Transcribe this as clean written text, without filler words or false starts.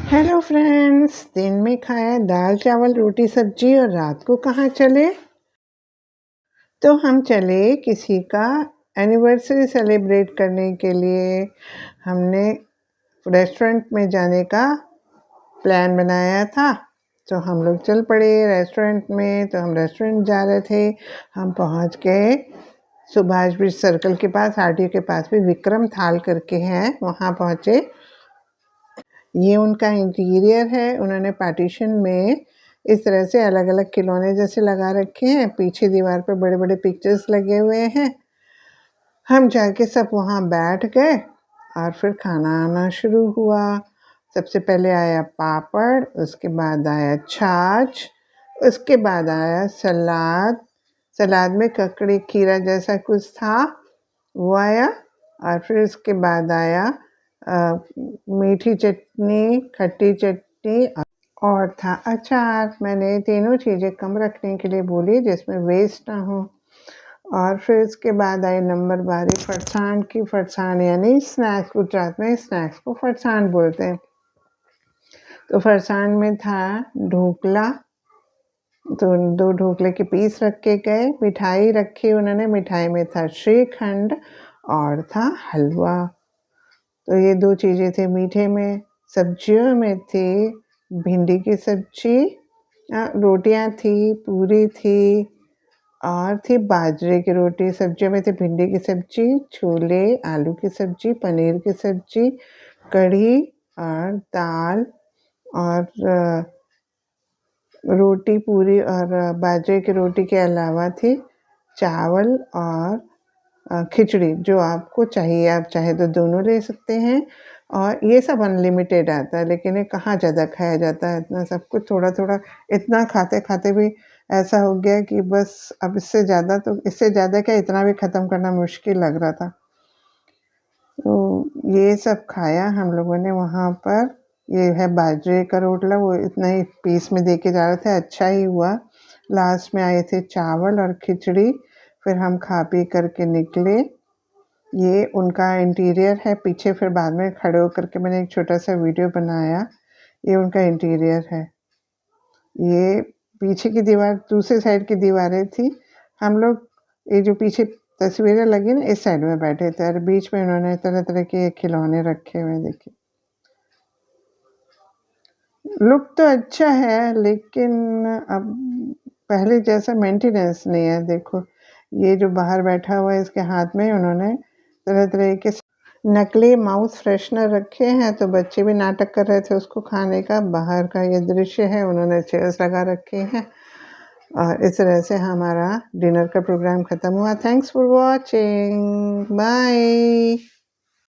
Hello friends, दिन में खाया दाल चावल रोटी सब्जी और रात को कहाँ चले? तो हम चले किसी का एनिवर्सरी सेलिब्रेट करने के लिए। हमने रेस्टोरेंट में जाने का प्लान बनाया था, तो हम लोग चल पड़े रेस्टोरेंट में। तो हम रेस्टोरेंट जा रहे थे। हम पहुंच गए सुभाष ब्रिज सर्कल के पास, आरटीओ के पास भी विक्रम थाल करके हैं, वहाँ पहुँचे। ये उनका इंटीरियर है। उन्होंने पार्टीशन में इस तरह से अलग अलग खिलौने जैसे लगा रखे हैं। पीछे दीवार पर बड़े बड़े पिक्चर्स लगे हुए हैं। हम जाके सब वहाँ बैठ गए और फिर खाना आना शुरू हुआ। सबसे पहले आया पापड़, उसके बाद आया छाछ, उसके बाद आया सलाद। सलाद में ककड़ी खीरा जैसा कुछ था, वो आया। और फिर उसके बाद आया मीठी चटनी, खट्टी चटनी और था अचार। मैंने तीनों चीज़ें कम रखने के लिए बोली जिसमें वेस्ट ना हो। और फिर उसके बाद आई नंबर बारी फरसान की। फरसान यानी स्नैक्स, गुजरात में स्नैक्स को फरसान बोलते हैं। तो फरसान में था ढोकला, तो 2 ढोकले के पीस रखे गए। मिठाई रखी उन्होंने, मिठाई में था श्रीखंड और था हलवा। तो ये 2 चीज़ें थी मीठे में। सब्जियों में थी भिंडी की सब्जी, रोटियां थी, पूरी थी और थी बाजरे की रोटी। सब्जियों में थी भिंडी की सब्जी, छोले, आलू की सब्जी, पनीर की सब्जी, कढ़ी और दाल और रोटी पूरी। और बाजरे की रोटी के अलावा थी चावल और खिचड़ी, जो आपको चाहिए। आप चाहे तो दोनों ले सकते हैं। और ये सब अनलिमिटेड आता है, लेकिन ये कहाँ ज़्यादा खाया जाता है इतना सब कुछ। थोड़ा थोड़ा इतना खाते खाते भी ऐसा हो गया कि बस अब इससे ज़्यादा क्या, इतना भी ख़त्म करना मुश्किल लग रहा था। तो ये सब खाया हम लोगों ने वहाँ पर। ये है बाजरे का रोटला, वो इतना ही पीस में दे के जा रहे थे, अच्छा ही हुआ। लास्ट में आए थे चावल और खिचड़ी। फिर हम खा पी करके निकले। ये उनका इंटीरियर है पीछे। फिर बाद में खड़े होकर के मैंने एक छोटा सा वीडियो बनाया। ये उनका इंटीरियर है। ये पीछे की दीवार, दूसरी साइड की दीवारें थी। हम लोग ये जो पीछे तस्वीरें लगी ना, इस साइड में बैठे थे और बीच में उन्होंने तरह तरह के खिलौने रखे हुए। देखिए, लुक तो अच्छा है, लेकिन अब पहले जैसा मेंटेनेंस नहीं है। देखो, ये जो बाहर बैठा हुआ है, इसके हाथ में उन्होंने तरह तरह के नकली माउथ फ्रेशनर रखे हैं। तो बच्चे भी नाटक कर रहे थे उसको खाने का। बाहर का ये दृश्य है, उन्होंने चेयर्स लगा रखे हैं। और इस तरह से हमारा डिनर का प्रोग्राम ख़त्म हुआ। Thanks for watching, bye.